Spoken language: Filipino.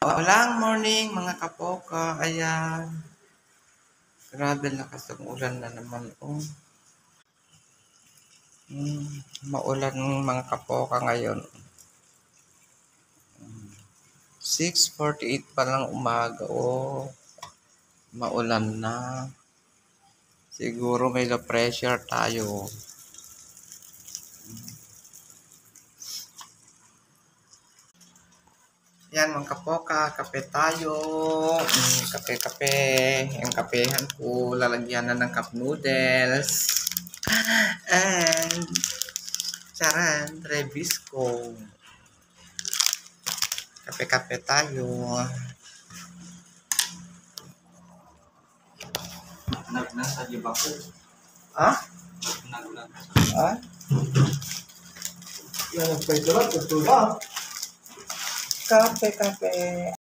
Maulang morning mga kapoka. Ayan. Grabe lakas ang ulan na naman. Oh. Maulan mga kapoka ngayon. 6:48 pa lang umaga. Oh. Maulan na. Siguro may low pressure tayo. Yan mga kapoka, kape tayo. Kape-kape. Yung kapehan ko, lalagyan na ng cup noodles. And, charan, Rebisco. Kape-kape tayo. Nasa diba ko? Ha? Nag. Ha? Yan ang pwede lang, ito ba? Kape-kape.